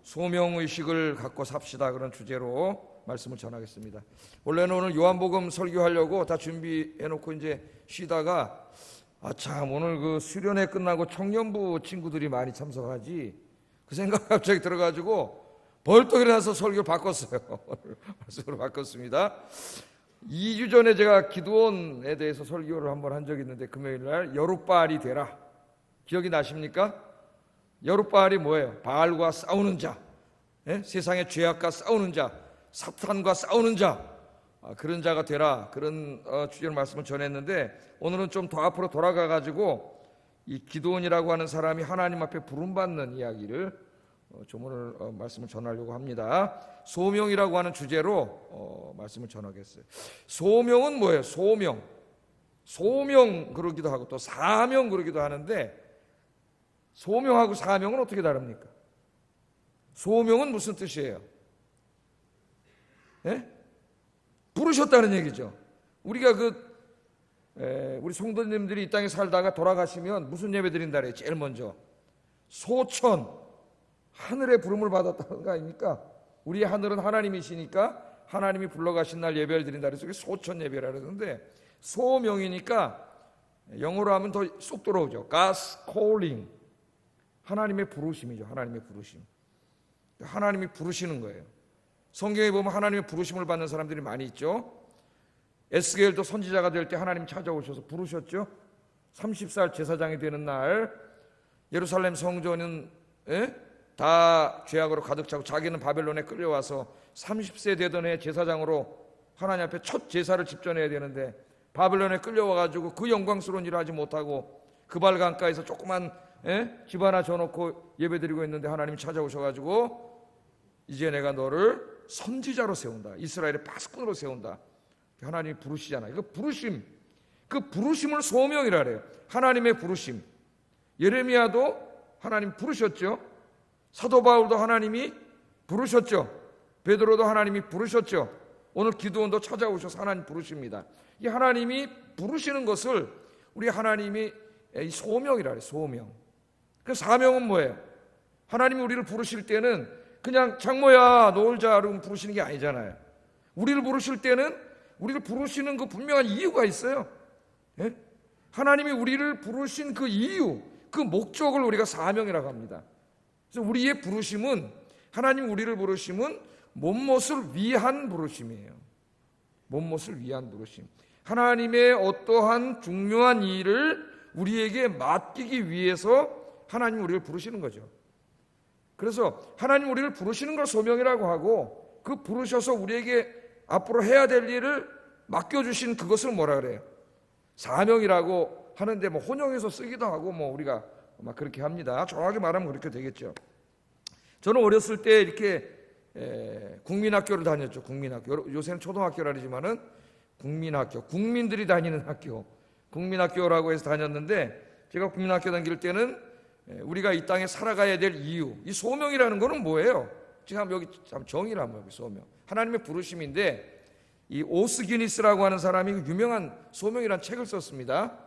소명의식을 갖고 삽시다, 그런 주제로 말씀을 전하겠습니다. 원래는 오늘 요한복음 설교하려고 다 준비해놓고 이제 쉬다가 참 오늘 그 수련회 끝나고 청년부 친구들이 많이 참석하지, 그 생각 갑자기 들어가지고 벌떡 일어나서 설교를 바꿨어요. 말씀으로 바꿨습니다. 2주 전에 제가 기드온에 대해서 설교를 한번 한 적이 있는데, 금요일날 여룻바알이 되라, 기억이 나십니까? 여룻바알이 뭐예요? 바알과 싸우는 자, 세상의 죄악과 싸우는 자, 사탄과 싸우는 자, 그런 자가 되라, 그런 주제로 말씀을 전했는데, 오늘은 좀 더 앞으로 돌아가가지고 이 기드온이라고 하는 사람이 하나님 앞에 부름받는 이야기를 좀 오늘 말씀을 전하려고 합니다. 소명이라고 하는 주제로 말씀을 전하겠어요. 소명은 뭐예요? 소명 그러기도 하고 또 사명 그러기도 하는데, 소명하고 사명은 어떻게 다릅니까? 소명은 무슨 뜻이에요? 부르셨다는 얘기죠. 우리가 우리 성도님들이 이 땅에 살다가 돌아가시면 무슨 예배 드린다 그래요? 제일 먼저 소천, 하늘의 부름을 받았다는 거 아닙니까? 우리의 하늘은 하나님이시니까 하나님이 불러가신 날 예배를 드린다 그래서 소천 예배라 그러는데, 소명이니까 영어로 하면 더 쏙 들어오죠. God's calling, 하나님의 부르심이죠. 하나님의 부르심. 하나님이 부르시는 거예요. 성경에 보면 하나님의 부르심을 받는 사람들이 많이 있죠. 에스겔도 선지자가 될 때 하나님 찾아오셔서 부르셨죠. 30살 제사장이 되는 날 예루살렘 성전은 다 죄악으로 가득 차고 자기는 바벨론에 끌려와서 30세 되던 해 제사장으로 하나님 앞에 첫 제사를 집전해야 되는데, 바벨론에 끌려와가지고 그 영광스러운 일을 하지 못하고 그발 강가에서 조그만 집 하나 져놓고 예배드리고 있는데, 하나님이 찾아오셔가지고 이제 내가 너를 선지자로 세운다, 이스라엘의 파수꾼으로 세운다, 하나님이 부르시잖아요. 그 부르심을 소명이라 그래요. 하나님의 부르심. 예레미야도 하나님 부르셨죠. 사도 바울도 하나님이 부르셨죠. 베드로도 하나님이 부르셨죠. 오늘 기드온도 찾아오셔서 하나님 부르십니다. 이 하나님이 부르시는 것을 우리 하나님이 이 소명이라 그래요. 소명. 그 사명은 뭐예요? 하나님이 우리를 부르실 때는 그냥 장모야 놀자 그러면 부르시는 게 아니잖아요. 우리를 부르실 때는 우리를 부르시는 그 분명한 이유가 있어요. 하나님이 우리를 부르신 그 이유, 그 목적을 우리가 사명이라고 합니다. 그래서 우리의 부르심은, 하나님 우리를 부르심은 몸못을 위한 부르심이에요. 몸못을 위한 부르심. 하나님의 어떠한 중요한 일을 우리에게 맡기기 위해서 하나님 우리를 부르시는 거죠. 그래서 하나님 우리를 부르시는 걸 소명이라고 하고, 그 부르셔서 우리에게 앞으로 해야 될 일을 맡겨주신 그것을 뭐라 그래요? 사명이라고 하는데, 뭐 혼용해서 쓰기도 하고 뭐 우리가 막 그렇게 합니다. 정확하게 말하면 그렇게 되겠죠. 저는 어렸을 때 이렇게 국민학교를 다녔죠. 국민학교. 요새는 초등학교라 그러지만은 국민학교, 국민들이 다니는 학교, 국민학교라고 해서 다녔는데, 제가 국민학교 다닐 때는 우리가 이 땅에 살아가야 될 이유, 이 소명이라는 거는 뭐예요? 지금 여기 참 정의를 한번 해볼게요. 소명. 하나님의 부르심인데, 이 오스기니스라고 하는 사람이 유명한 소명이라는 책을 썼습니다.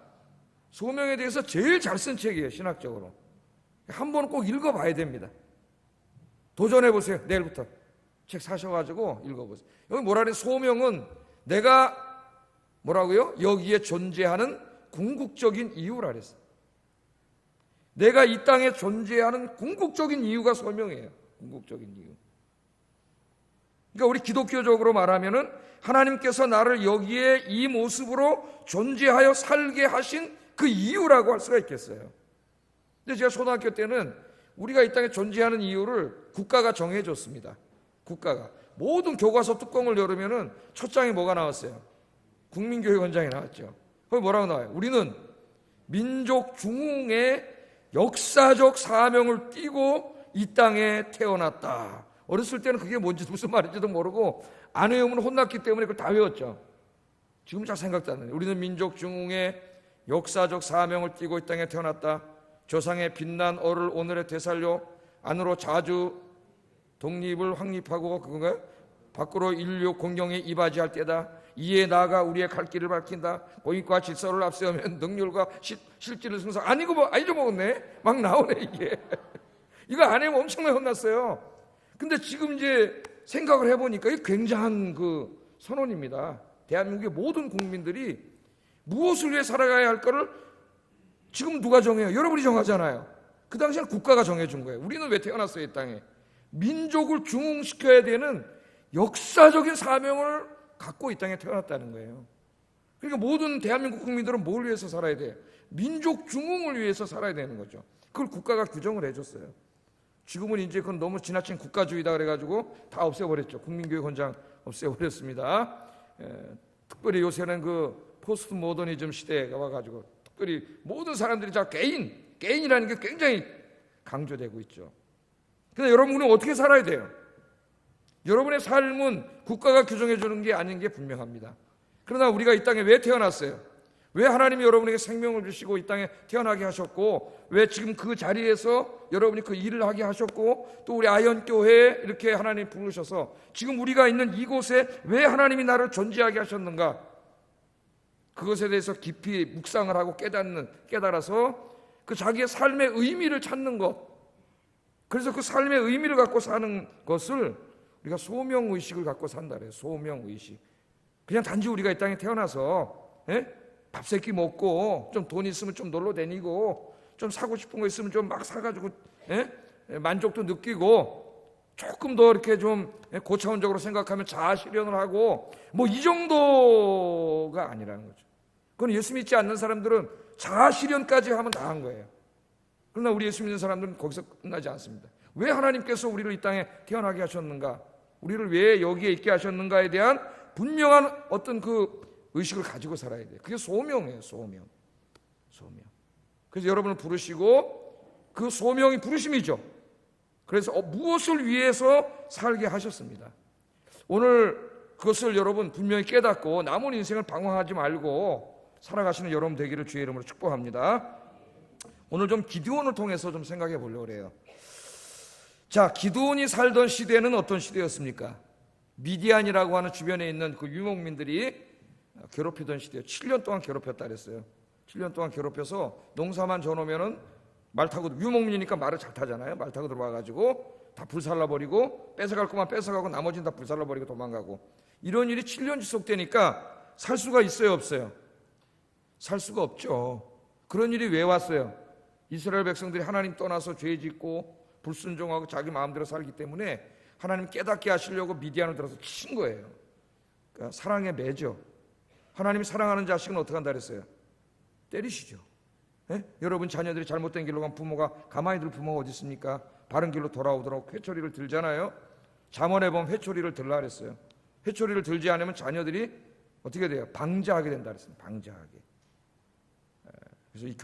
소명에 대해서 제일 잘 쓴 책이에요. 신학적으로. 한 번은 꼭 읽어봐야 됩니다. 도전해보세요. 내일부터 책 사셔가지고 읽어보세요. 여기 뭐라 그래? 소명은 내가 뭐라고요? 여기에 존재하는 궁극적인 이유라 그랬어요. 내가 이 땅에 존재하는 궁극적인 이유가 소명이에요. 궁극적인 이유. 그러니까 우리 기독교적으로 말하면은 하나님께서 나를 여기에 이 모습으로 존재하여 살게 하신 그 이유라고 할 수가 있겠어요. 근데 제가 초등학교 때는 우리가 이 땅에 존재하는 이유를 국가가 정해줬습니다. 국가가. 모든 교과서 뚜껑을 열으면은 첫 장에 뭐가 나왔어요? 국민교육원장이 나왔죠. 거기 뭐라고 나와요? 우리는 민족 중흥의 역사적 사명을 띠고 이 땅에 태어났다. 어렸을 때는 그게 뭔지 무슨 말인지도 모르고 안 외우면 혼났기 때문에 그걸 다 외웠죠. 지금 잘 생각도 안 나요. 우리는 민족 중흥의 역사적 사명을 띠고 이 땅에 태어났다. 조상의 빛난 얼을 오늘에 되살려 안으로 자주 독립을 확립하고 그건가요? 밖으로 인류 공경에 이바지할 때다. 이에 나아가 우리의 갈 길을 밝힌다. 공익과 질서를 앞세우면 능률과 실질을 승성. 아니 이거 뭐 잊어먹었네. 막 나오네 이게. 이거 안 해면 엄청나게 혼났어요. 근데 지금 이제 생각을 해보니까 이게 굉장한 그 선언입니다. 대한민국의 모든 국민들이 무엇을 위해 살아가야 할 거를 지금 누가 정해요? 여러분이 정하잖아요. 그 당시에는 국가가 정해준 거예요. 우리는 왜 태어났어요, 이 땅에? 민족을 중흥시켜야 되는 역사적인 사명을 갖고 이 땅에 태어났다는 거예요. 그러니까 모든 대한민국 국민들은 뭘 위해서 살아야 돼요? 민족 중흥을 위해서 살아야 되는 거죠. 그걸 국가가 규정을 해줬어요. 지금은 이제 그건 너무 지나친 국가주의다 그래가지고 다 없애버렸죠. 국민교육 헌장 없애버렸습니다. 특별히 요새는 그 포스트 모더니즘 시대가 와가지고 특별히 모든 사람들이 다 개인이라는 게 굉장히 강조되고 있죠. 근데 여러분은 어떻게 살아야 돼요? 여러분의 삶은 국가가 규정해 주는 게 아닌 게 분명합니다. 그러나 우리가 이 땅에 왜 태어났어요? 왜 하나님이 여러분에게 생명을 주시고 이 땅에 태어나게 하셨고, 왜 지금 그 자리에서 여러분이 그 일을 하게 하셨고, 또 우리 아현교회에 이렇게 하나님 부르셔서 지금 우리가 있는 이곳에 왜 하나님이 나를 존재하게 하셨는가? 그것에 대해서 깊이 묵상을 하고 깨달아서 그 자기의 삶의 의미를 찾는 것, 그래서 그 삶의 의미를 갖고 사는 것을 우리가 소명의식을 갖고 산다 그래요. 소명의식. 그냥 단지 우리가 이 땅에 태어나서 밥 세 끼 먹고 좀 돈 있으면 좀 놀러 다니고 좀 사고 싶은 거 있으면 좀 막 사가지고 만족도 느끼고 조금 더 이렇게 좀 고차원적으로 생각하면 자아 실현을 하고 뭐 이 정도가 아니라는 거죠. 그건 예수 믿지 않는 사람들은 자아 실현까지 하면 다 한 거예요. 그러나 우리 예수 믿는 사람들은 거기서 끝나지 않습니다. 왜 하나님께서 우리를 이 땅에 태어나게 하셨는가? 우리를 왜 여기에 있게 하셨는가에 대한 분명한 어떤 그 의식을 가지고 살아야 돼요. 그게 소명이에요. 소명. 그래서 여러분을 부르시고 그 소명이 부르심이죠. 그래서 무엇을 위해서 살게 하셨습니다. 오늘 그것을 여러분 분명히 깨닫고 남은 인생을 방황하지 말고 살아가시는 여러분 되기를 주의 이름으로 축복합니다. 오늘 좀 기드온을 통해서 좀 생각해 보려고 그래요. 자, 기드온이 살던 시대는 어떤 시대였습니까? 미디안이라고 하는 주변에 있는 그 유목민들이 괴롭히던 시대예요. 7년 동안 괴롭혔다 그랬어요. 7년 동안 괴롭혀서 농사만 져놓으면은 말 타고, 유목민이니까 말을 잘 타잖아요. 말 타고 들어와가지고 다 불살라버리고 뺏어갈 것만 뺏어가고 나머지는 다 불살라버리고 도망가고, 이런 일이 7년 지속되니까 살 수가 있어요, 없어요? 살 수가 없죠. 그런 일이 왜 왔어요? 이스라엘 백성들이 하나님 떠나서 죄 짓고 불순종하고 자기 마음대로 살기 때문에 하나님 깨닫게 하시려고 미디안을 들어서 친 거예요. 그러니까 사랑의 매죠. 하나님이 사랑하는 자식은 어떻게 한다 그랬어요? 때리시죠. 여러분 자녀들이 잘못된 길로 가면 부모가 가만히 둘 부모가 어디 있습니까? 바른 길로 돌아오도록 회초리를 들잖아요. 잠언에 보면 회초리를 들라 그랬어요. 회초리를 들지 않으면 자녀들이 어떻게 돼요? 방자하게 된다 그랬어요. 방자하게. 그래서 이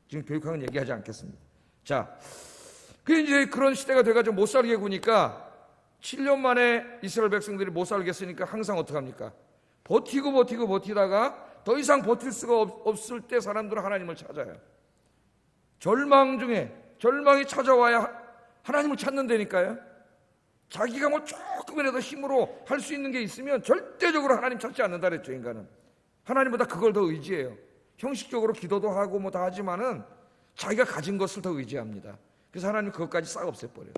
지금 교육학은 얘기하지 않겠습니다. 자, 이제 그런 시대가 돼가지고 못 살게 구니까 7년 만에 이스라엘 백성들이 못 살겠으니까 항상 어떻게 합니까? 버티다가 더 이상 버틸 수가 없을 때 사람들은 하나님을 찾아요. 절망 중에 절망이 찾아와야 하나님을 찾는다니까요. 자기가 뭐 조금이라도 힘으로 할 수 있는 게 있으면 절대적으로 하나님 찾지 않는다 그랬죠. 인간은 하나님보다 그걸 더 의지해요. 형식적으로 기도도 하고 뭐 다 하지만은 자기가 가진 것을 더 의지합니다. 그래서 하나님 그것까지 싹 없애버려요.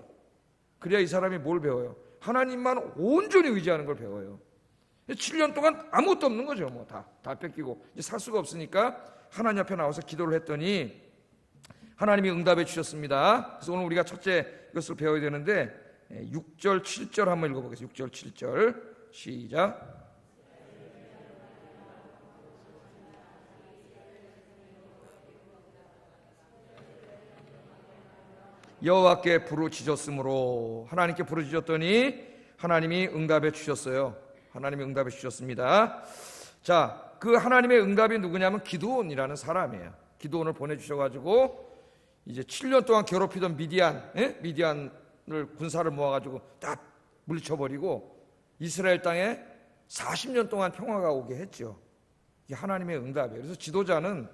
그래야 이 사람이 뭘 배워요? 하나님만 온전히 의지하는 걸 배워요. 7년 동안 아무것도 없는 거죠. 뭐 다 뺏기고 이제 살 수가 없으니까 하나님 앞에 나와서 기도를 했더니 하나님이 응답해 주셨습니다. 그래서 오늘 우리가 첫째 이것을 배워야 되는데 6절 7절 한번 읽어보겠습니다. 6절 7절 시작. 여호와께 부르짖었으므로, 하나님께 부르짖었더니 하나님이 응답해 주셨어요. 하나님이 응답해 주셨습니다. 자, 그 하나님의 응답이 누구냐면 기드온이라는 사람이에요. 기드온을 보내주셔가지고 이제 7년 동안 괴롭히던 미디안을 군사를 모아가지고 딱 물리쳐버리고 이스라엘 땅에 40년 동안 평화가 오게 했죠. 이게 하나님의 응답이에요. 그래서 지도자는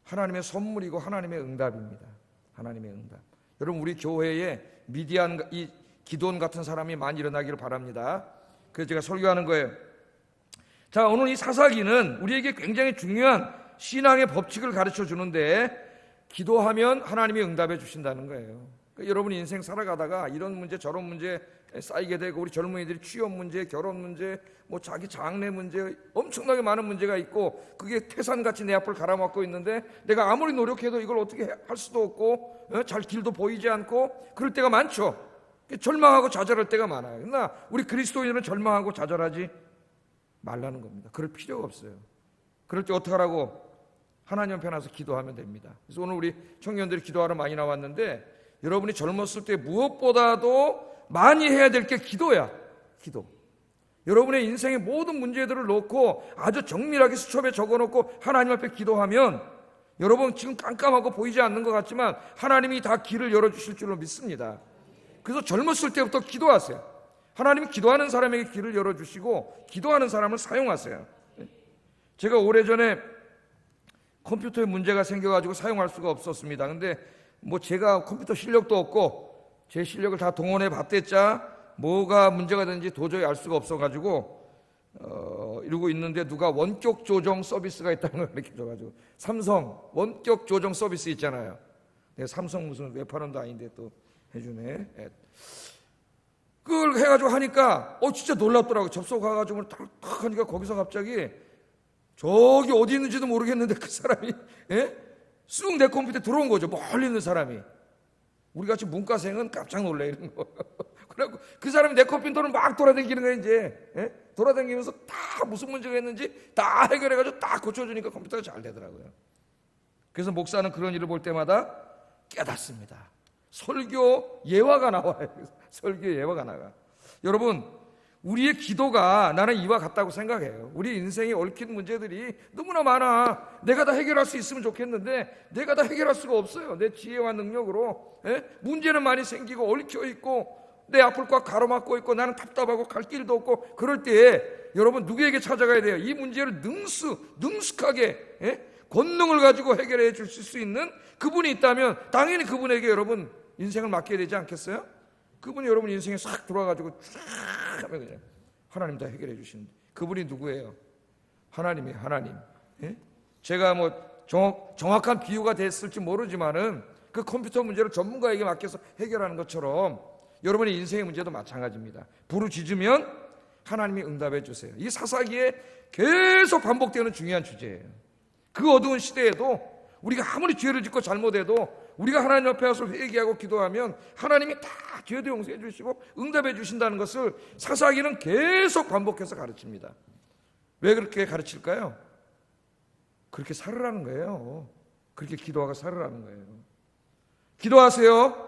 하나님의 선물이고 하나님의 응답입니다. 하나님의 응답. 여러분, 우리 교회에 미디안, 이 기드온 같은 사람이 많이 일어나기를 바랍니다. 그래서 제가 설교하는 거예요. 자, 오늘 이 사사기는 우리에게 굉장히 중요한 신앙의 법칙을 가르쳐 주는데, 기도하면 하나님이 응답해 주신다는 거예요. 여러분이 인생 살아가다가 이런 문제 저런 문제 쌓이게 되고, 우리 젊은이들이 취업 문제, 결혼 문제, 뭐 자기 장래 문제, 엄청나게 많은 문제가 있고, 그게 태산같이 내 앞을 가로막고 있는데 내가 아무리 노력해도 이걸 어떻게 할 수도 없고, 잘 길도 보이지 않고, 그럴 때가 많죠. 절망하고 좌절할 때가 많아요. 그러나 우리 그리스도인은 절망하고 좌절하지 말라는 겁니다. 그럴 필요가 없어요. 그럴 때 어떻게 하라고? 하나님 앞에 나서 기도하면 됩니다. 그래서 오늘 우리 청년들이 기도하러 많이 나왔는데, 여러분이 젊었을 때 무엇보다도 많이 해야 될 게 기도야. 기도. 여러분의 인생의 모든 문제들을 놓고 아주 정밀하게 수첩에 적어놓고 하나님 앞에 기도하면, 여러분 지금 깜깜하고 보이지 않는 것 같지만 하나님이 다 길을 열어주실 줄로 믿습니다. 그래서 젊었을 때부터 기도하세요. 하나님이 기도하는 사람에게 길을 열어주시고 기도하는 사람을 사용하세요. 제가 오래전에 컴퓨터에 문제가 생겨가지고 사용할 수가 없었습니다. 근데 뭐 제가 컴퓨터 실력도 없고 제 실력을 다 동원해 봤댔자 뭐가 문제가 되는지 도저히 알 수가 없어가지고 이러고 있는데, 누가 원격 조정 서비스가 있다는 걸 이렇게 줘가지고, 삼성 원격 조정 서비스 있잖아요. 내가 삼성 무슨 웹하는도 아닌데 또 해주네. 그걸 해가지고 하니까 진짜 놀랍더라고. 접속해가지고 탁 하니까 거기서 갑자기 저기 어디 있는지도 모르겠는데 그 사람이 쑥 내 컴퓨터에 들어온 거죠. 멀리 있는 사람이. 우리같이 문과생은 깜짝 놀래 이런 거. 그래갖고 그 사람이 내 컴퓨터를 막 돌아다니는 거야. 이제 돌아다니면서 다 무슨 문제가 있는지 다 해결해가지고 딱 고쳐주니까 컴퓨터가 잘 되더라고요. 그래서 목사는 그런 일을 볼 때마다 깨닫습니다. 설교 예화가 나와요. 설교 예화가 나와. 여러분, 우리의 기도가 나는 이와 같다고 생각해요. 우리 인생에 얽힌 문제들이 너무나 많아. 내가 다 해결할 수 있으면 좋겠는데 내가 다 해결할 수가 없어요. 내 지혜와 능력으로. 문제는 많이 생기고 얽혀 있고 내 앞을 꽉 가로막고 있고 나는 답답하고 갈 길도 없고, 그럴 때에 여러분 누구에게 찾아가야 돼요? 이 문제를 능숙하게 권능을 가지고 해결해 주실 수 있는 그분이 있다면 당연히 그분에게 여러분 인생을 맡겨야 되지 않겠어요? 그분이 여러분 인생에 싹 들어와가지고 쫙 하면 그냥 하나님 다 해결해 주시는 그분이 누구예요? 하나님이에요. 하나님. 제가 뭐 정확한 비유가 됐을지 모르지만은 그 컴퓨터 문제를 전문가에게 맡겨서 해결하는 것처럼 여러분의 인생의 문제도 마찬가지입니다. 부르짖으면 하나님이 응답해 주세요. 이 사사기에 계속 반복되는 중요한 주제예요. 그 어두운 시대에도 우리가 아무리 죄를 짓고 잘못해도 우리가 하나님 앞에 와서 회개하고 기도하면 하나님이 다 죄도 용서해 주시고 응답해 주신다는 것을 사사기는 계속 반복해서 가르칩니다. 왜 그렇게 가르칠까요? 그렇게 살으라는 거예요. 그렇게 기도하고 살으라는 거예요. 기도하세요.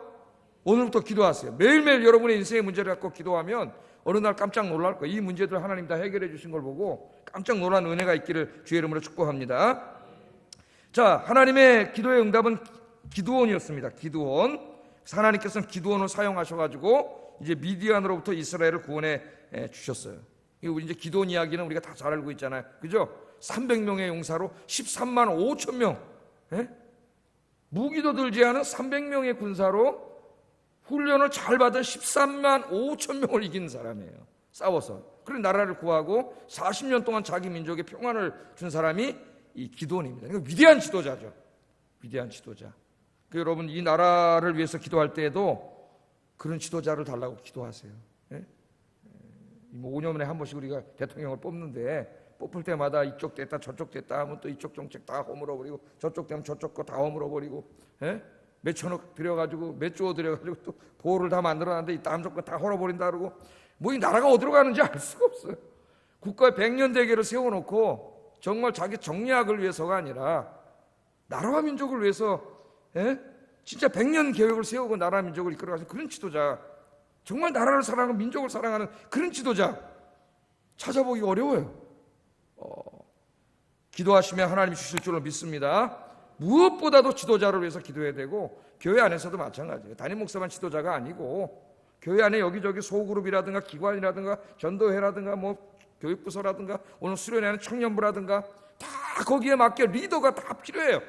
오늘부터 기도하세요. 매일매일 여러분의 인생의 문제를 갖고 기도하면 어느 날 깜짝 놀랄 거예요. 이 문제들 하나님 다 해결해 주신 걸 보고 깜짝 놀란 은혜가 있기를 주의 이름으로 축복합니다. 자, 하나님의 기도의 응답은 기드온이었습니다. 기드온. 하나님께서는 기드온을 사용하셔가지고 이제 미디안으로부터 이스라엘을 구원해 주셨어요. 이제 기드온 이야기는 우리가 다 잘 알고 있잖아요. 그죠? 300명의 용사로 13만 5천 명, 무기도 들지 않은 300명의 군사로 훈련을 잘 받은 13만 5천 명을 이긴 사람이에요. 싸워서. 그리고 나라를 구하고 40년 동안 자기 민족에 평안을 준 사람이 이 기드온입니다. 그러니까 위대한 지도자죠. 위대한 지도자. 여러분, 이 나라를 위해서 기도할 때에도 그런 지도자를 달라고 기도하세요. 5년에 한 번씩 우리가 대통령을 뽑는데 뽑을 때마다 이쪽 됐다 저쪽 됐다 하면 또 이쪽 정책 다 허물어버리고 저쪽 되면 저쪽 거 다 허물어버리고 몇 천억 들여가지고 몇 조 들여가지고 또 보호를 다 만들어놨는데 이 다음 정권 다 헐어버린다 그러고 뭐 이 나라가 어디로 가는지 알 수가 없어요. 국가의 100년 대계를 세워놓고 정말 자기 정략을 위해서가 아니라 나라와 민족을 위해서 진짜 100년 계획을 세우고 나라 민족을 이끌어가는 그런 지도자, 정말 나라를 사랑하고 민족을 사랑하는 그런 지도자 찾아보기 어려워요. 기도하시면 하나님이 주실 줄로 믿습니다. 무엇보다도 지도자를 위해서 기도해야 되고, 교회 안에서도 마찬가지예요. 담임 목사만 지도자가 아니고 교회 안에 여기저기 소그룹이라든가 기관이라든가 전도회라든가 뭐 교육부서라든가 오늘 수련회하는 청년부라든가 다 거기에 맞게 리더가 다 필요해요.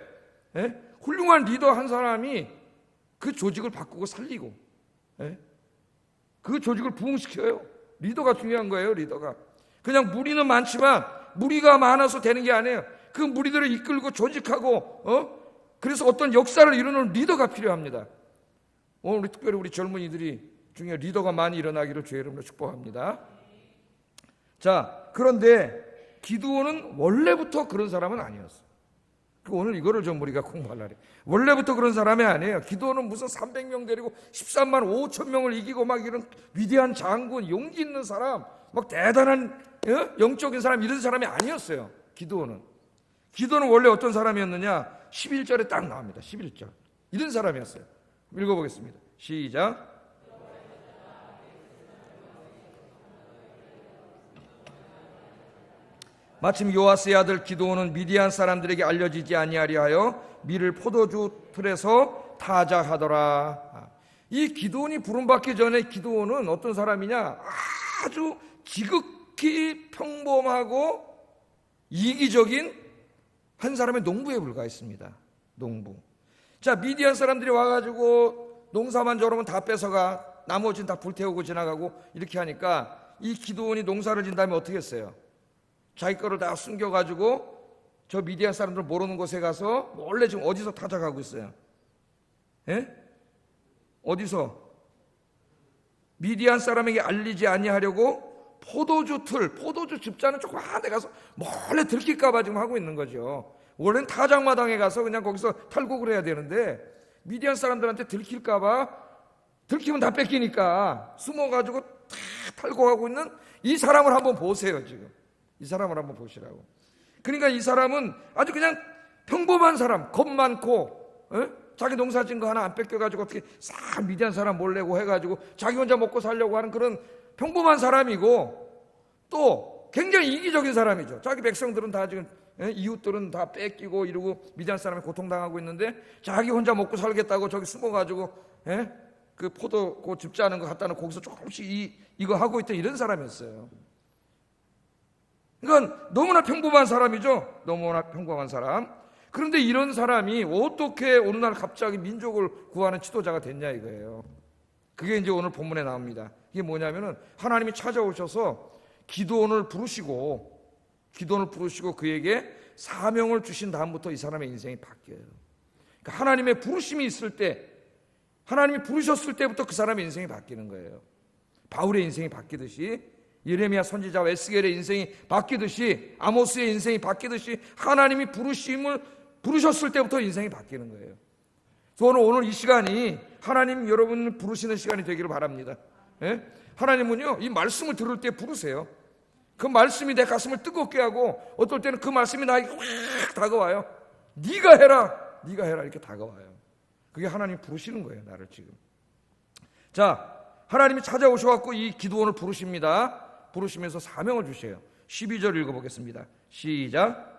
훌륭한 리더 한 사람이 그 조직을 바꾸고 살리고 그 조직을 부흥시켜요. 리더가 중요한 거예요. 리더가 그냥 무리는 많지만 무리가 많아서 되는 게 아니에요. 그 무리들을 이끌고 조직하고 그래서 어떤 역사를 이루는 리더가 필요합니다. 오늘 특별히 우리 젊은이들이 중에 리더가 많이 일어나기를 주의 이름으로 축복합니다. 자, 그런데 기드온은 원래부터 그런 사람은 아니었어. 오늘 이거를 좀 우리가 공부하려래. 원래부터 그런 사람이 아니에요. 기드온은 무슨 300명 데리고 13만 5천 명을 이기고 막 이런 위대한 장군, 용기 있는 사람, 막 대단한 영적인 사람, 이런 사람이 아니었어요. 기드온은 원래 어떤 사람이었느냐? 11절에 딱 나옵니다. 11절. 이런 사람이었어요. 읽어보겠습니다. 시작. 마침 요아스의 아들 기드온은 미디안 사람들에게 알려지지 아니하려 하여 밀을 포도주 틀에서 타자하더라. 이 기드온이 부름받기 전에 기드온은 어떤 사람이냐? 아주 지극히 평범하고 이기적인 한 사람의 농부에 불과했습니다. 농부. 자, 미디안 사람들이 와가지고 농사만 저러면 다 뺏어가, 나머지는 다 불태우고 지나가고 이렇게 하니까 이 기드온이 농사를 진 다음에 어떻게 했어요? 자기 거를 다 숨겨가지고 저 미디안 사람들 모르는 곳에 가서 원래 지금 어디서 타작하고 있어요? 예? 어디서? 미디안 사람에게 알리지 아니하려고 포도주 집자는 조그만 데 가서 몰래 들킬까봐 지금 하고 있는 거죠. 원래는 타작마당에 가서 그냥 거기서 탈곡을 해야 되는데 미디안 사람들한테 들킬까봐, 들키면 다 뺏기니까 숨어가지고 다 탈곡하고 있는 이 사람을 한번 보세요. 지금 이 사람을 한번 보시라고. 그러니까 이 사람은 아주 그냥 평범한 사람, 겁 많고 자기 농사진 거 하나 안 뺏겨가지고 어떻게 싹 미디안 사람 몰래고 해가지고 자기 혼자 먹고 살려고 하는 그런 평범한 사람이고, 또 굉장히 이기적인 사람이죠. 자기 백성들은 다 지금 이웃들은 다 뺏기고 이러고 미디안 사람이 고통당하고 있는데 자기 혼자 먹고 살겠다고 저기 숨어가지고 그 포도 그 집자는 거 갖다 놓고 거기서 조금씩 이거 하고 있던 이런 사람이었어요. 그러니까 너무나 평범한 사람이죠. 너무나 평범한 사람. 그런데 이런 사람이 어떻게 어느 날 갑자기 민족을 구하는 지도자가 됐냐 이거예요. 그게 이제 오늘 본문에 나옵니다. 이게 뭐냐면은 하나님이 찾아오셔서 기드온을 부르시고 그에게 사명을 주신 다음부터 이 사람의 인생이 바뀌어요. 그러니까 하나님의 부르심이 있을 때, 하나님이 부르셨을 때부터 그 사람의 인생이 바뀌는 거예요. 바울의 인생이 바뀌듯이, 예레미야 선지자와 에스겔의 인생이 바뀌듯이, 아모스의 인생이 바뀌듯이 하나님이 부르셨을 때부터 인생이 바뀌는 거예요. 저는 오늘 이 시간이 하나님 여러분을 부르시는 시간이 되기를 바랍니다. 하나님은요, 이 말씀을 들을 때 부르세요. 그 말씀이 내 가슴을 뜨겁게 하고, 어떨 때는 그 말씀이 나에게 확 다가와요. 네가 해라 이렇게 다가와요. 그게 하나님 부르시는 거예요, 나를 지금. 자, 하나님이 찾아오셔갖고 이 기드온을 부르십니다. 부르시면서 사명을 주셔요. 12절 읽어보겠습니다. 시작.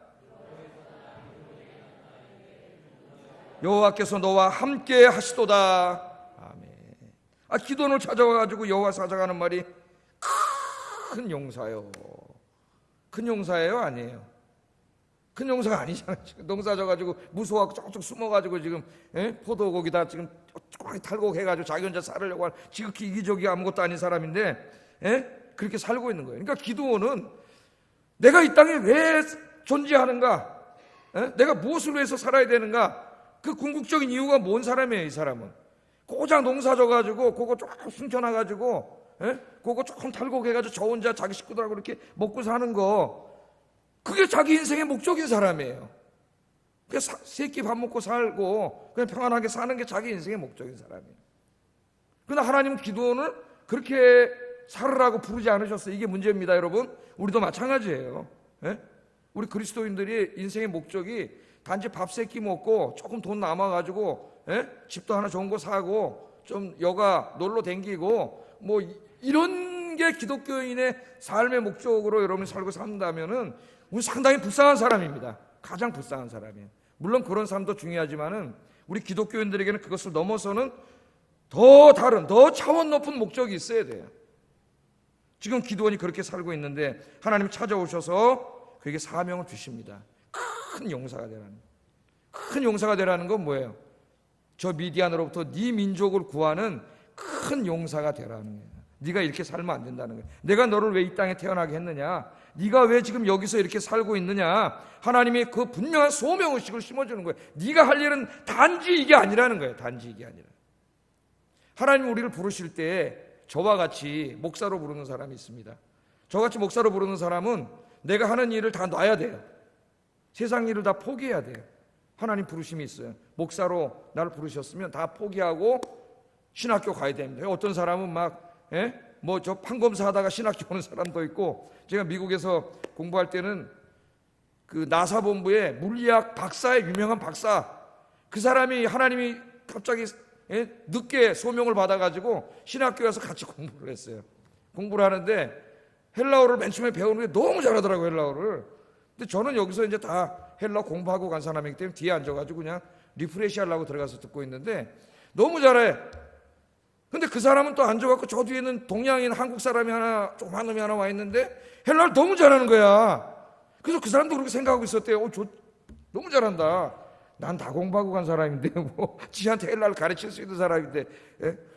여호와께서 너와 함께 하시도다. 아멘. 기드온을 찾아와가지고 여호와 사자가 하는 말이 큰 용사요. 큰 용사예요? 아니에요? 큰 용사가 아니잖아요. 농사 져가지고 무서워하고 쪽쪽 숨어가지고 지금 포도 거기다 지금 조그맣게 탈곡해가지고 자기 혼자 살으려고 하는 지극히 이기적이 아무것도 아닌 사람인데 그렇게 살고 있는 거예요. 그러니까 기드온은 내가 이 땅에 왜 존재하는가, 내가 무엇을 위해서 살아야 되는가, 그 궁극적인 이유가 뭔 사람이에요. 이 사람은 고작 농사 져가지고 그거 조금 숨겨놔가지고 그거 조금 탈곡해가지고 저 혼자 자기 식구들하고 이렇게 먹고 사는 거, 그게 자기 인생의 목적인 사람이에요. 그냥 세끼 밥 먹고 살고 그냥 평안하게 사는 게 자기 인생의 목적인 사람이에요. 그러나 하나님은 기드온을 그렇게 살으라고 부르지 않으셨어요. 이게 문제입니다, 여러분. 우리도 마찬가지예요. 우리 그리스도인들이 인생의 목적이 단지 밥 세끼 먹고 조금 돈 남아가지고 집도 하나 좋은 거 사고 좀 여가 놀러 댕기고 뭐 이런 게 기독교인의 삶의 목적으로 여러분이 살고 산다면은 우리 상당히 불쌍한 사람입니다. 가장 불쌍한 사람이에요. 물론 그런 사람도 중요하지만은 우리 기독교인들에게는 그것을 넘어서는 더 다른, 더 차원 높은 목적이 있어야 돼요. 지금 기드온이 그렇게 살고 있는데 하나님이 찾아오셔서 그에게 사명을 주십니다. 큰 용사가 되라는. 큰 용사가 되라는 건 뭐예요? 저 미디안으로부터 네 민족을 구하는 큰 용사가 되라는 거예요. 네가 이렇게 살면 안 된다는 거예요. 내가 너를 왜 이 땅에 태어나게 했느냐, 네가 왜 지금 여기서 이렇게 살고 있느냐, 하나님이 그 분명한 소명의식을 심어주는 거예요. 네가 할 일은 단지 이게 아니라는 거예요. 단지 이게 아니라. 하나님이 우리를 부르실 때 저와 같이 목사로 부르는 사람이 있습니다. 저같이 목사로 부르는 사람은 내가 하는 일을 다 놔야 돼요. 세상 일을 다 포기해야 돼요. 하나님 부르심이 있어요. 목사로 나를 부르셨으면 다 포기하고 신학교 가야 됩니다. 어떤 사람은 뭐 저 판검사 하다가 신학교 오는 사람도 있고, 제가 미국에서 공부할 때는 그 나사 본부에 물리학 박사의 유명한 박사, 그 사람이 하나님이 갑자기 늦게 소명을 받아가지고 신학교에 와서 같이 공부를 했어요. 공부를 하는데 헬라어를 맨 처음에 배우는 게 너무 잘하더라고요, 헬라어를. 근데 저는 여기서 이제 다 헬라어 공부하고 간 사람이기 때문에 뒤에 앉아가지고 그냥 리프레시 하려고 들어가서 듣고 있는데 너무 잘해. 근데 그 사람은 또 앉아갖고 저 뒤에는 동양인 한국 사람이 하나, 조그만 놈이 하나 와 있는데 헬라어를 너무 잘하는 거야. 그래서 그 사람도 그렇게 생각하고 있었대요. 너무 잘한다. 난 다 공부하고 간 사람인데 뭐 지한테 헬라를 가르칠 수 있는 사람인데.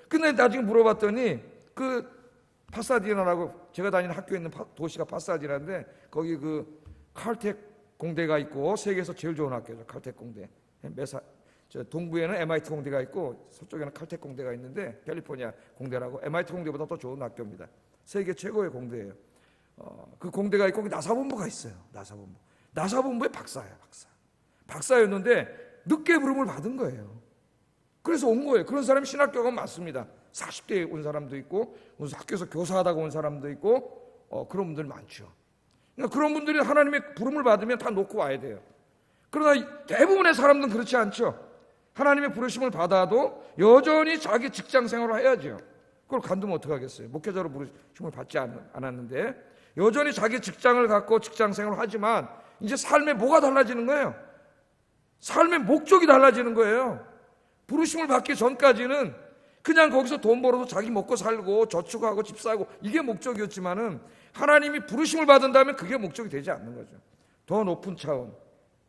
근데 나중에 물어봤더니 그 파사디나라고, 제가 다니는 학교에 있는 도시가 파사디나인데 거기 그 칼텍 공대가 있고 세계에서 제일 좋은 학교죠. 칼텍 공대. 저 동부에는 MIT 공대가 있고 서쪽에는 칼텍 공대가 있는데 캘리포니아 공대라고, MIT 공대보다 더 좋은 학교입니다. 세계 최고의 공대예요. 그 공대가 있고 나사본부가 있어요. 나사본부의 박사예요. 박사였는데 늦게 부름을 받은 거예요. 그래서 온 거예요. 그런 사람이 신학교가 많습니다. 40대에 온 사람도 있고 무슨 학교에서 교사하다가 온 사람도 있고 그런 분들 많죠. 그러니까 그런 분들이 하나님의 부름을 받으면 다 놓고 와야 돼요. 그러나 대부분의 사람들은 그렇지 않죠. 하나님의 부르심을 받아도 여전히 자기 직장 생활을 해야죠. 그걸 관두면 어떡하겠어요. 목회자로 부르심을 받지 않았는데 여전히 자기 직장을 갖고 직장 생활을 하지만 이제 삶에 뭐가 달라지는 거예요? 삶의 목적이 달라지는 거예요. 부르심을 받기 전까지는 그냥 거기서 돈 벌어도 자기 먹고 살고 저축하고 집 사고 이게 목적이었지만은 하나님이 부르심을 받은 다음에 그게 목적이 되지 않는 거죠. 더 높은 차원,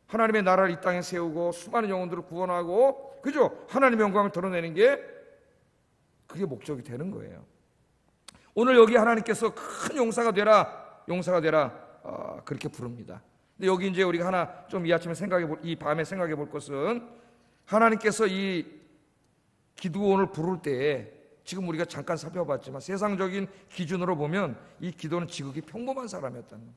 하나님의 나라를 이 땅에 세우고 수많은 영혼들을 구원하고, 그죠? 하나님의 영광을 드러내는 게 그게 목적이 되는 거예요. 오늘 여기 하나님께서 큰 용사가 되라 그렇게 부릅니다. 근데 여기 이제 우리가 하나 좀 이 밤에 생각해 볼 것은, 하나님께서 이 기드온을 부를 때에 지금 우리가 잠깐 살펴봤지만 세상적인 기준으로 보면 이 기드온은 지극히 평범한 사람이었다는 거예요.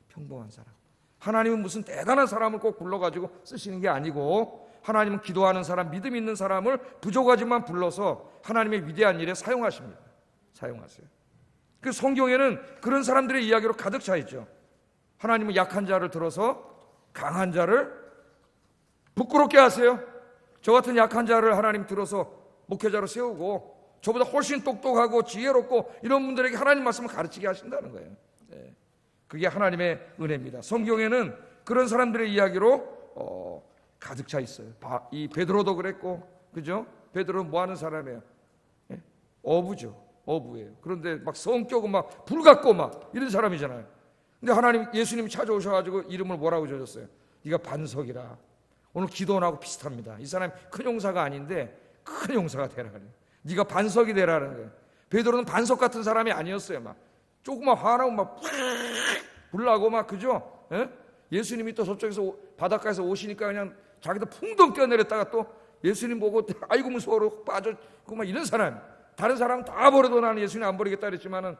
평범한 사람. 하나님은 무슨 대단한 사람을 꼭 불러가지고 쓰시는 게 아니고, 하나님은 기도하는 사람, 믿음 있는 사람을 부족하지만 불러서 하나님의 위대한 일에 사용하십니다. 사용하세요. 그 성경에는 그런 사람들의 이야기로 가득 차 있죠. 하나님은 약한 자를 들어서 강한 자를 부끄럽게 하세요. 저 같은 약한 자를 하나님 들어서 목회자로 세우고, 저보다 훨씬 똑똑하고 지혜롭고 이런 분들에게 하나님 말씀을 가르치게 하신다는 거예요. 그게 하나님의 은혜입니다. 성경에는 그런 사람들의 이야기로 가득 차 있어요. 이 베드로도 그랬고, 그죠? 베드로는 뭐 하는 사람이에요? 어부예요. 그런데 막 성격은 막 불같고 막 이런 사람이잖아요. 근데 예수님이 찾아오셔가지고 이름을 뭐라고 지어줬어요? 네가 반석이라. 오늘 기도원하고 비슷합니다. 이 사람이 큰 용사가 아닌데 큰 용사가 되라 그래요. 네가 반석이 되라는 거예요. 베드로는 반석 같은 사람이 아니었어요. 막 조금만 화나면 막 불나고 막, 그죠? 예수님이 또 저쪽에서 바닷가에서 오시니까 그냥 자기도 풍덩 뛰어내렸다가 또 예수님 보고 아이고 무서워로 빠졌고 막 이런 사람. 다른 사람은 다 버려도 나는 예수님 안 버리겠다 그랬지만은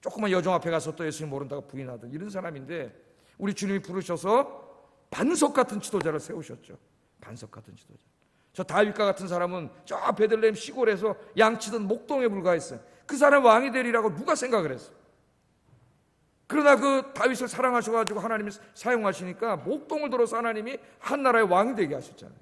조그만 여종 앞에 가서 또 예수님 모른다고 부인하던 이런 사람인데, 우리 주님이 부르셔서 반석 같은 지도자를 세우셨죠. 반석 같은 지도자. 저 다윗과 같은 사람은 저 베들레헴 시골에서 양치던 목동에 불과했어요. 그 사람 왕이 되리라고 누가 생각을 했어? 그러나 그 다윗을 사랑하셔가지고 하나님이 사용하시니까 목동을 들어서 하나님이 한 나라의 왕이 되게 하셨잖아요.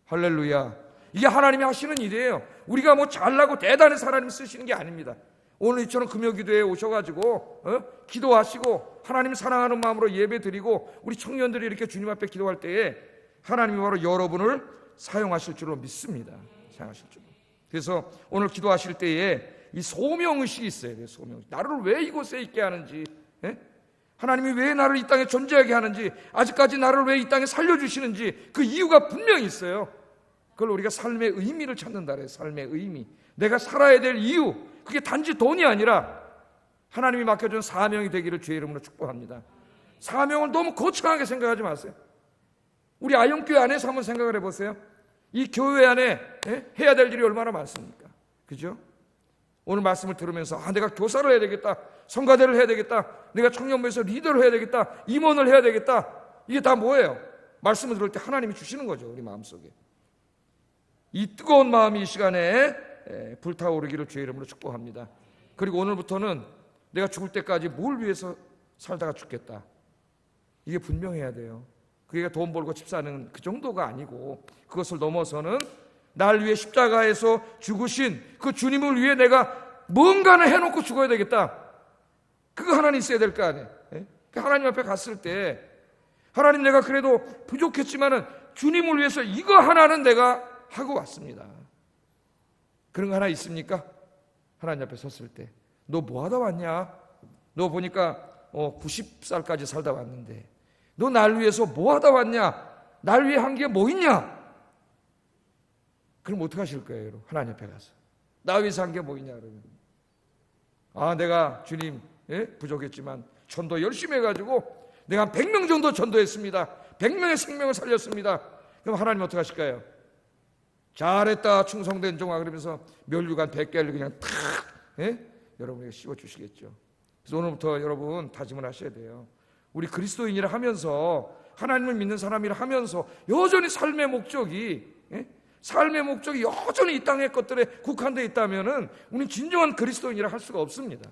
할렐루야. 이게 하나님이 하시는 일이에요. 우리가 뭐 잘나고 대단해서 하나님이 쓰시는 게 아닙니다. 오늘 이처럼 금요기도에 오셔가지고 기도하시고 하나님 사랑하는 마음으로 예배드리고 우리 청년들이 이렇게 주님 앞에 기도할 때에 하나님이 바로 여러분을 사용하실 줄로 믿습니다. 사용하실 줄로. 그래서 오늘 기도하실 때에 이 소명의식이 있어야 돼요. 소명의식. 나를 왜 이곳에 있게 하는지, 하나님이 왜 나를 이 땅에 존재하게 하는지, 아직까지 나를 왜 이 땅에 살려주시는지 그 이유가 분명히 있어요. 그걸 우리가 삶의 의미를 찾는다 그래요. 삶의 의미. 내가 살아야 될 이유. 그게 단지 돈이 아니라 하나님이 맡겨준 사명이 되기를 주의 이름으로 축복합니다. 사명을 너무 거창하게 생각하지 마세요. 우리 아영교회 안에서 한번 생각을 해보세요. 이 교회 안에 해야 될 일이 얼마나 많습니까? 그죠? 오늘 말씀을 들으면서 내가 교사를 해야 되겠다, 성가대를 해야 되겠다, 내가 청년부에서 리더를 해야 되겠다, 임원을 해야 되겠다. 이게 다 뭐예요? 말씀을 들을 때 하나님이 주시는 거죠, 우리 마음속에. 이 뜨거운 마음이 이 시간에 불타오르기를 주의 이름으로 축복합니다. 그리고 오늘부터는 내가 죽을 때까지 뭘 위해서 살다가 죽겠다, 이게 분명해야 돼요. 그게 돈 벌고 집 사는 그 정도가 아니고, 그것을 넘어서는 날 위해 십자가에서 죽으신 그 주님을 위해 내가 뭔가는 해놓고 죽어야 되겠다. 그거 하나는 있어야 될 거 아니에요. 하나님 앞에 갔을 때, 하나님, 내가 그래도 부족했지만은 주님을 위해서 이거 하나는 내가 하고 왔습니다. 그런 거 하나 있습니까? 하나님 앞에 섰을 때 너 뭐 하다 왔냐? 너 보니까 90살까지 살다 왔는데 너 날 위해서 뭐 하다 왔냐? 날 위해 한 게 뭐 있냐? 그럼 어떻게 하실 거예요, 여러분? 하나님 앞에 가서 나 위해서 한 게 뭐 있냐 그러면, 내가 주님 부족했지만 전도 열심히 해가지고 내가 한 100명 정도 전도했습니다. 100명의 생명을 살렸습니다. 그럼 하나님 어떻게 하실까요? 잘했다, 충성된 종아, 그러면서 멸류관 100개를 그냥 탁 여러분에게 씌워주시겠죠. 그래서 오늘부터 여러분 다짐을 하셔야 돼요. 우리 그리스도인이라 하면서, 하나님을 믿는 사람이라 하면서 여전히 삶의 목적이 여전히 이 땅의 것들에 국한되어 있다면은 우리는 진정한 그리스도인이라 할 수가 없습니다.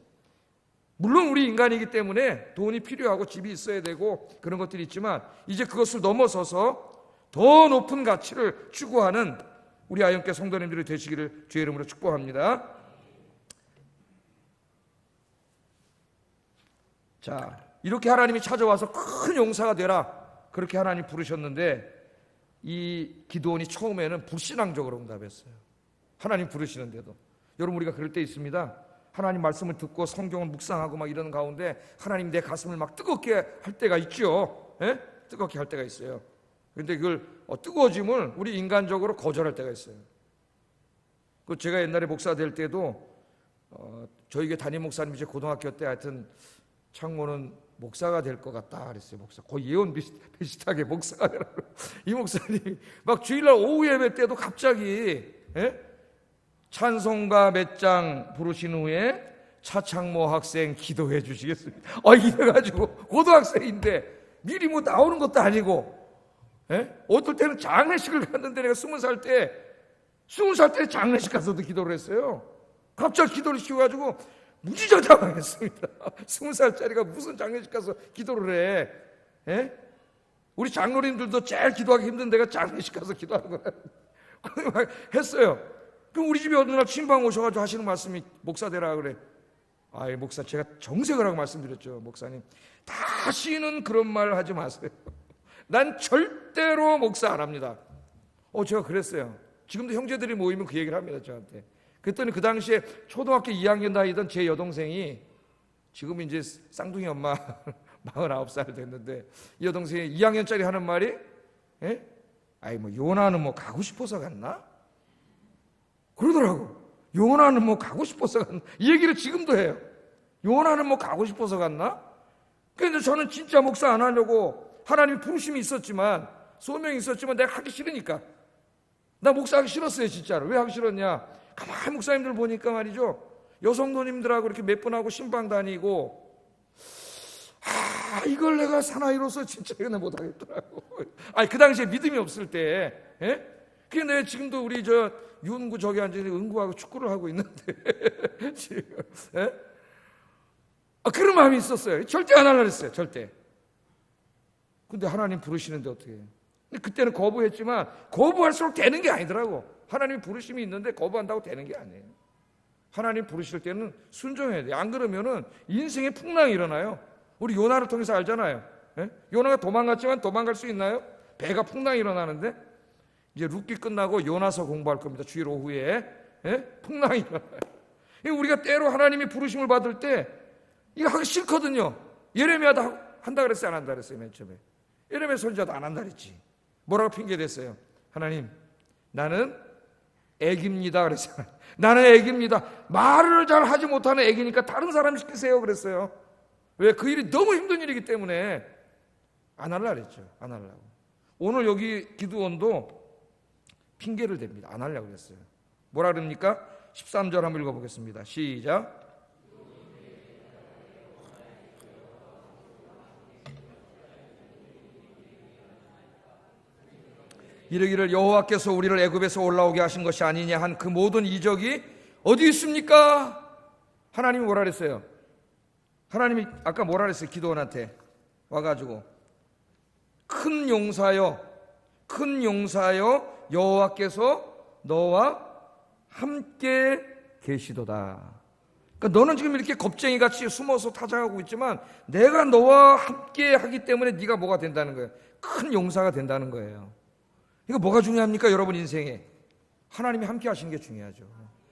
물론 우리 인간이기 때문에 돈이 필요하고 집이 있어야 되고 그런 것들이 있지만, 이제 그것을 넘어서서 더 높은 가치를 추구하는 우리 아영께 성도님들이 되시기를 주의 이름으로 축복합니다. 자, 이렇게 하나님이 찾아와서 큰 용사가 되라, 그렇게 하나님 부르셨는데, 이 기드온이 처음에는 불신앙적으로 응답했어요. 하나님 부르시는데도. 여러분, 우리가 그럴 때 있습니다. 하나님 말씀을 듣고 성경을 묵상하고 막 이러는 가운데 하나님 내 가슴을 막 뜨겁게 할 때가 있죠. 뜨겁게 할 때가 있어요. 그런데 그걸 뜨거워짐을 우리 인간적으로 거절할 때가 있어요. 제가 옛날에 목사 될 때도 저희 교회 담임 목사님이 제 고등학교 때 하여튼 창모는 목사가 될 것 같다 그랬어요. 목사 거의 예언 비슷하게 목사가 되라고. 이 목사님이 막 주일날 오후 예배 때도 갑자기 찬송가 몇 장 부르신 후에 차창모 학생 기도해 주시겠습니다. 이래가지고 고등학생인데 미리 뭐 나오는 것도 아니고, 어떨 때는 장례식을 갔는데, 내가 20살 때 장례식 가서도 기도를 했어요. 갑자기 기도를 시켜가지고 무지장 당황했습니다. 20살짜리가 무슨 장례식 가서 기도를 해? 우리 장로님들도 제일 기도하기 힘든 데가 장례식 가서 기도하는 거야. 했어요. 그럼 우리 집에 어느 날 친방 오셔가지고 하시는 말씀이 목사 되라 그래. 목사, 제가 정색을 하고 말씀드렸죠. 목사님, 다시는 그런 말 하지 마세요. 난 절대로 목사 안 합니다. 제가 그랬어요. 지금도 형제들이 모이면 그 얘기를 합니다, 저한테. 그랬더니 그 당시에 초등학교 2학년 나이던 제 여동생이, 지금 이제 쌍둥이 엄마 49살 됐는데, 이 여동생이 2학년짜리 하는 말이, 요나는 뭐 가고 싶어서 갔나? 그러더라고. 요나는 뭐 가고 싶어서 갔나? 이 얘기를 지금도 해요. 요나는 뭐 가고 싶어서 갔나? 그런데 저는 진짜 목사 안 하려고, 하나님 부르심이 있었지만, 소명이 있었지만 내가 하기 싫으니까. 나 목사 하기 싫었어요, 진짜로. 왜 하기 싫었냐? 가만히 목사님들 보니까 말이죠, 여성도님들하고 이렇게 몇 번 하고 신방 다니고, 이걸 내가 사나이로서 진짜 이거 못하겠더라고. 그 당시에 믿음이 없을 때. 그게 내가 지금도 우리 윤구 저기 앉아서 응구하고 축구를 하고 있는데 지금 그런 마음이 있었어요. 절대 안 하려고 했어요. 절대. 근데 하나님 부르시는데 어떻게 해요? 그때는 거부했지만 거부할수록 되는 게 아니더라고. 하나님이 부르심이 있는데 거부한다고 되는 게 아니에요. 하나님 부르실 때는 순종해야 돼요. 안 그러면은 인생에 풍랑이 일어나요. 우리 요나를 통해서 알잖아요. 요나가 도망갔지만 도망갈 수 있나요? 배가 풍랑이 일어나는데, 이제 룻기 끝나고 요나서 공부할 겁니다. 주일 오후에 풍랑이 일어나요. 우리가 때로 하나님이 부르심을 받을 때 이거 하기 싫거든요. 예레미야도 한다 그랬어요, 안 한다 그랬어요? 맨 처음에 예레미야 선지자도 안 한다 그랬지. 뭐라고 핑계댔어요? 하나님, 나는 애기입니다 그랬어요. 나는 애기입니다. 말을 잘 하지 못하는 애기니까 다른 사람 시키세요 그랬어요. 왜? 그 일이 너무 힘든 일이기 때문에 안 하려고 그랬죠. 안 하려고. 오늘 여기 기드온도 핑계를 댑니다. 안 하려고 그랬어요. 뭐라 그럽니까? 13절 한번 읽어보겠습니다. 시작. 이르기를 여호와께서 우리를 애굽에서 올라오게 하신 것이 아니냐 한 그 모든 이적이 어디 있습니까? 하나님이 뭐라 그랬어요? 하나님이 아까 뭐라 그랬어요? 기도원한테 와가지고 큰 용사여 여호와께서 너와 함께 계시도다. 그러니까 너는 지금 이렇게 겁쟁이같이 숨어서 타작하고 있지만 내가 너와 함께 하기 때문에 네가 뭐가 된다는 거예요? 큰 용사가 된다는 거예요. 이거 뭐가 중요합니까? 여러분 인생에 하나님이 함께 하시는 게 중요하죠.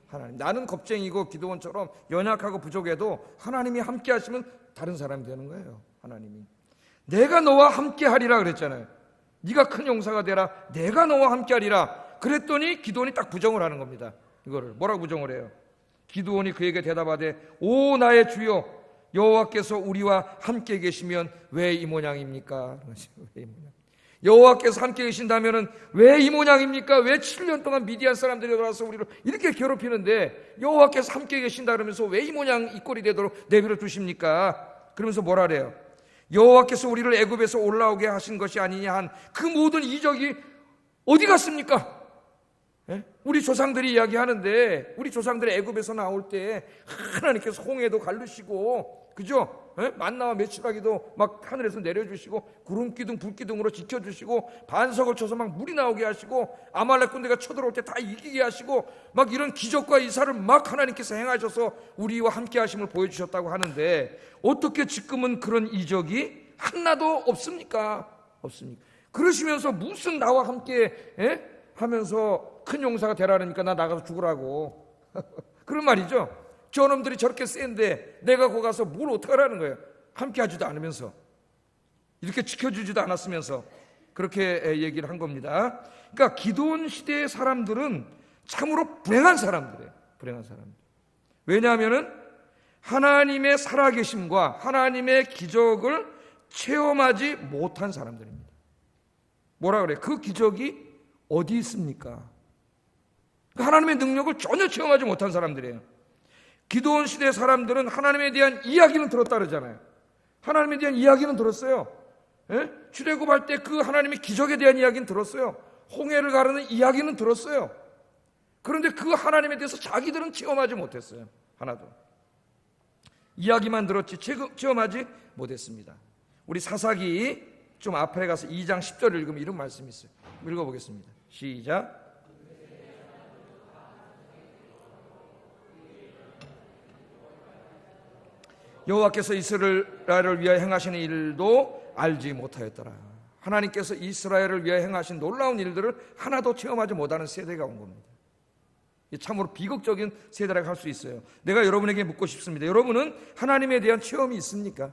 하나님, 나는 겁쟁이고 기도원처럼 연약하고 부족해도 하나님이 함께 하시면 다른 사람이 되는 거예요. 하나님이 내가 너와 함께 하리라 그랬잖아요. 네가 큰 용사가 되라, 내가 너와 함께 하리라 그랬더니 기도원이 딱 부정을 하는 겁니다. 이거를 뭐라고 부정을 해요? 기도원이 그에게 대답하되 오 나의 주여 여호와께서 우리와 함께 계시면 왜 이 모양입니까? 왜 이 모양? 여호와께서 함께 계신다면은 왜 이 모양입니까? 왜 7년 동안 미디안 사람들이 들어와서 우리를 이렇게 괴롭히는데 여호와께서 함께 계신다 그러면서 왜 이 모양 이 꼴이 되도록 내버려 두십니까? 그러면서 뭐라 그래요? 여호와께서 우리를 애굽에서 올라오게 하신 것이 아니냐 한 그 모든 이적이 어디 갔습니까? 예? 우리 조상들이 이야기하는데 우리 조상들이 애굽에서 나올 때 하나님께서 홍해도 가르시고 그죠? 예? 만나와 메추라기도 막 하늘에서 내려주시고 구름기둥 불기둥으로 지켜주시고 반석을 쳐서 막 물이 나오게 하시고 아말렉 군대가 쳐들어올 때 다 이기게 하시고 막 이런 기적과 이사를 막 하나님께서 행하셔서 우리와 함께 하심을 보여주셨다고 하는데 어떻게 지금은 그런 이적이 하나도 없습니까? 없습니까? 그러시면서 무슨 나와 함께 하면서 큰 용사가 되라니까 나 나가서 죽으라고 그런 말이죠. 저놈들이 저렇게 센데 내가 거기 가서 뭘 어떡하라는 거예요? 함께 하지도 않으면서 이렇게 지켜주지도 않았으면서 그렇게 얘기를 한 겁니다. 그러니까 기도원 시대의 사람들은 참으로 불행한 사람들이에요. 불행한 사람들. 왜냐하면은 하나님의 살아계심과 하나님의 기적을 체험하지 못한 사람들입니다. 뭐라 그래요? 그 기적이 어디 있습니까? 하나님의 능력을 전혀 체험하지 못한 사람들이에요. 기도원 시대 사람들은 하나님에 대한 이야기는 들었다 그러잖아요. 하나님에 대한 이야기는 들었어요. 출애굽할 때 그 하나님의 기적에 대한 이야기는 들었어요. 홍해를 가르는 이야기는 들었어요. 그런데 그 하나님에 대해서 자기들은 체험하지 못했어요. 하나도. 이야기만 들었지 체험하지 못했습니다. 우리 사사기 좀 앞에 가서 2장 10절을 읽으면 이런 말씀이 있어요. 읽어보겠습니다. 시작. 여호와께서 이스라엘을 위하여 행하시는 일도 알지 못하였더라. 하나님께서 이스라엘을 위하여 행하신 놀라운 일들을 하나도 체험하지 못하는 세대가 온 겁니다. 참으로 비극적인 세대라고 할 수 있어요. 내가 여러분에게 묻고 싶습니다. 여러분은 하나님에 대한 체험이 있습니까?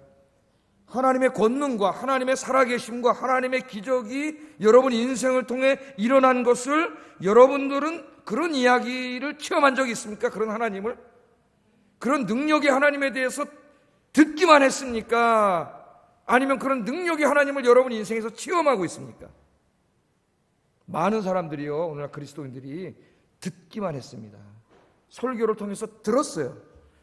하나님의 권능과 하나님의 살아계심과 하나님의 기적이 여러분 인생을 통해 일어난 것을 여러분들은 그런 이야기를 체험한 적이 있습니까? 그런 하나님을? 그런 능력의 하나님에 대해서 듣기만 했습니까? 아니면 그런 능력의 하나님을 여러분 인생에서 체험하고 있습니까? 많은 사람들이요, 오늘날 그리스도인들이 듣기만 했습니다. 설교를 통해서 들었어요.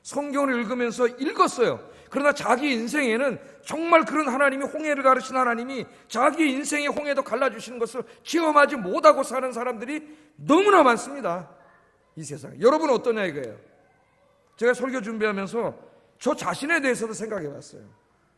성경을 읽으면서 읽었어요. 그러나 자기 인생에는 정말 그런 하나님이 홍해를 가르친 하나님이 자기 인생의 홍해도 갈라주시는 것을 체험하지 못하고 사는 사람들이 너무나 많습니다. 이 세상에. 여러분은 어떠냐 이거예요. 제가 설교 준비하면서 저 자신에 대해서도 생각해 봤어요.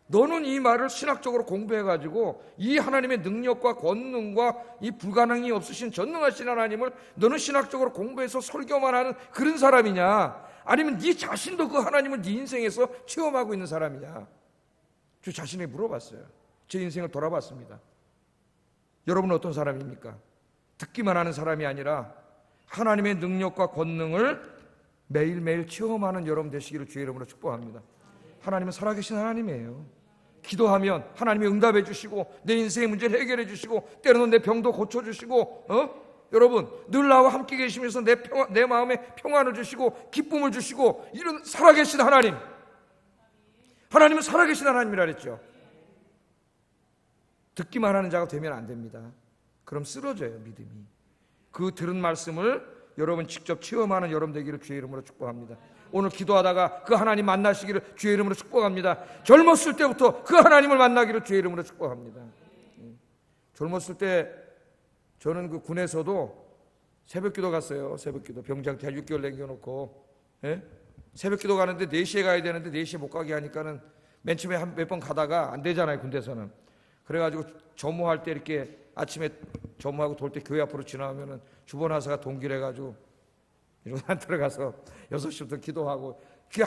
너는 이 말을 신학적으로 공부해가지고 이 하나님의 능력과 권능과 이 불가능이 없으신 전능하신 하나님을 너는 신학적으로 공부해서 설교만 하는 그런 사람이냐, 아니면 네 자신도 그 하나님을 네 인생에서 체험하고 있는 사람이냐. 저 자신에게 물어봤어요. 제 인생을 돌아봤습니다. 여러분은 어떤 사람입니까? 듣기만 하는 사람이 아니라 하나님의 능력과 권능을 매일매일 체험하는 여러분 되시기를 주의 이름으로 축복합니다. 하나님은 살아계신 하나님이에요. 기도하면 하나님이 응답해 주시고 내 인생의 문제를 해결해 주시고 때로는 내 병도 고쳐주시고 여러분 늘 나와 함께 계시면서 내 마음에 평안을 주시고 기쁨을 주시고 이런 살아계신 하나님, 하나님은 살아계신 하나님이라 그랬죠. 듣기만 하는 자가 되면 안 됩니다. 그럼 쓰러져요 믿음이. 그 들은 말씀을 여러분 직접 체험하는 여러분 되기를 주의 이름으로 축복합니다. 오늘 기도하다가 그 하나님 만나시기를 주의 이름으로 축복합니다. 젊었을 때부터 그 하나님을 만나기를 주의 이름으로 축복합니다. 젊었을 때 저는 그 군에서도 새벽기도 갔어요. 새벽기도 병장 대 6개월 남겨놓고 새벽기도 가는데 4시에 가야 되는데 4시에 못 가게 하니까는 맨 처음에 몇 번 가다가 안 되잖아요, 군대에서는. 그래가지고 점호할 때 이렇게 아침에 점호하고 돌 때 교회 앞으로 지나가면은 주번하사가 동길해가지고 이러고 안 들어가서 6시부터 기도하고, 그게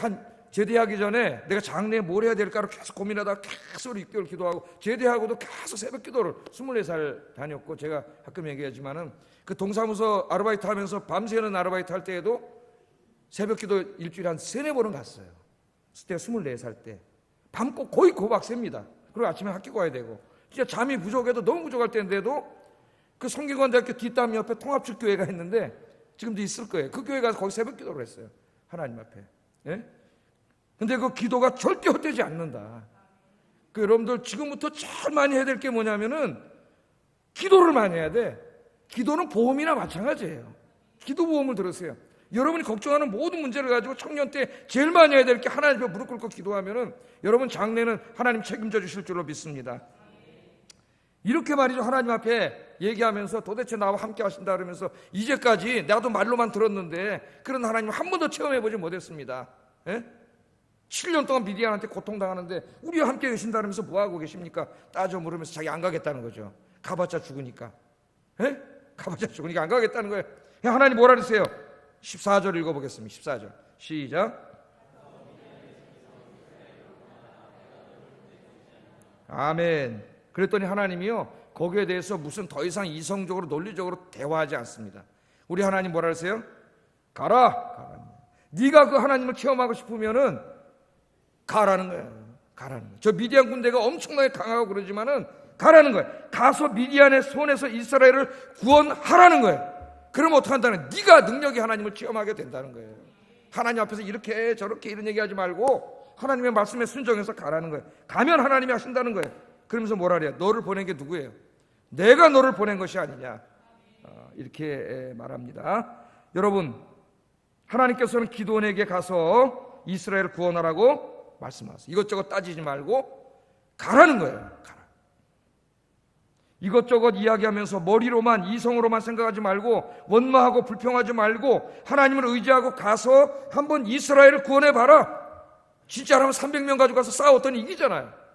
제대하기 전에 내가 장래에 뭘 해야 될까를 계속 고민하다가 계속 6개월 기도하고, 제대하고도 계속 새벽 기도를 24살 다녔고, 제가 가끔 얘기하지만은 그 동사무소 아르바이트 하면서 밤새는 아르바이트 할 때에도 새벽 기도 일주일에 한 3-4번은 갔어요. 그때 24살 때 밤꼭 거의 고박 셉니다. 그리고 아침에 학교 가야 되고, 진짜 잠이 부족해도 너무 부족할 때인데도 그 성균관대학교 뒷담 옆에 통합축교회가 있는데 지금도 있을 거예요. 그 교회 가서 거기 새벽 기도를 했어요, 하나님 앞에. 근데 그 기도가 절대 헛되지 않는다. 그 여러분들 지금부터 제일 많이 해야 될 게 뭐냐면은 기도를 많이 해야 돼. 기도는 보험이나 마찬가지예요. 기도 보험을 들으세요. 여러분이 걱정하는 모든 문제를 가지고 청년 때 제일 많이 해야 될 게 하나님 앞에 무릎 꿇고 기도하면은 여러분 장래는 하나님 책임져 주실 줄로 믿습니다. 이렇게 말이죠. 하나님 앞에 얘기하면서 도대체 나와 함께 하신다 그러면서 이제까지 나도 말로만 들었는데 그런 하나님 한 번도 체험해보지 못했습니다. 7년 동안 미디안한테 고통당하는데 우리와 함께 계신다면서 뭐하고 계십니까? 따져 물으면서 자기 안 가겠다는 거죠. 가봤자 죽으니까. 가봤자 죽으니까 안 가겠다는 거예요. 하나님 뭐라 그러세요? 14절 읽어보겠습니다. 14절 시작. 아멘. 그랬더니 하나님이요 거기에 대해서 무슨 더 이상 이성적으로 논리적으로 대화하지 않습니다. 우리 하나님 뭐라 그러세요? 가라. 네가 그 하나님을 체험하고 싶으면은 가라는 거예요. 가라는 거예요. 저 미디안 군대가 엄청나게 강하고 그러지만은 가라는 거예요. 가서 미디안의 손에서 이스라엘을 구원하라는 거예요. 그러면 어떻게 한다는 거예요? 네가 능력이 하나님을 체험하게 된다는 거예요. 하나님 앞에서 이렇게 저렇게 이런 얘기하지 말고 하나님의 말씀에 순종해서 가라는 거예요. 가면 하나님이 하신다는 거예요. 그러면서 뭐라 그래요? 너를 보낸 게 누구예요? 내가 너를 보낸 것이 아니냐, 이렇게 말합니다. 여러분, 하나님께서는 기드온에게 가서 이스라엘을 구원하라고 말씀하세요. 이것저것 따지지 말고 가라는 거예요. 가라. 이것저것 이야기하면서 머리로만 이성으로만 생각하지 말고 원망하고 불평하지 말고 하나님을 의지하고 가서 한번 이스라엘을 구원해봐라. 진짜라면 300명 가지고 가서 싸웠더니 이기잖아요.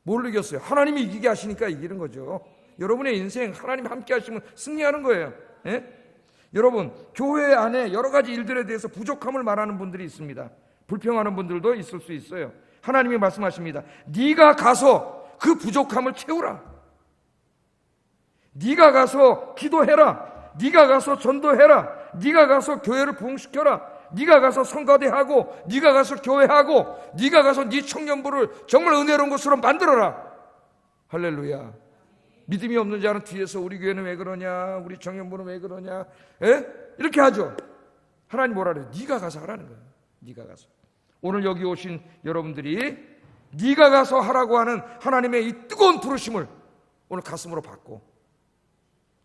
뭘 이겼어요? 하나님이 이기게 하시니까 이기는 거죠. 여러분의 인생 하나님 함께 하시면 승리하는 거예요. 여러분, 교회 안에 여러 가지 일들에 대해서 부족함을 말하는 분들이 있습니다. 불평하는 분들도 있을 수 있어요. 하나님이 말씀하십니다. 네가 가서 그 부족함을 채우라. 네가 가서 기도해라. 네가 가서 전도해라. 네가 가서 교회를 부흥시켜라. 네가 가서 성가대하고 네가 가서 교회하고 네가 가서 네 청년부를 정말 은혜로운 곳으로 만들어라. 할렐루야. 믿음이 없는 자는 뒤에서 우리 교회는 왜 그러냐, 우리 청년부는 왜 그러냐, 이렇게 하죠. 하나님 뭐라 그래요? 네가 가서 하라는 거예요. 네가 가서. 오늘 여기 오신 여러분들이 네가 가서 하라고 하는 하나님의 이 뜨거운 부르심을 오늘 가슴으로 받고,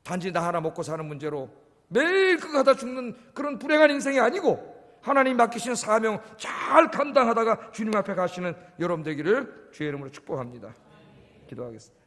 단지 나 하나 먹고 사는 문제로 매일 그거 하다 죽는 그런 불행한 인생이 아니고 하나님 맡기신 사명 잘 감당하다가 주님 앞에 가시는 여러분 되기를 주의 이름으로 축복합니다. 기도하겠습니다.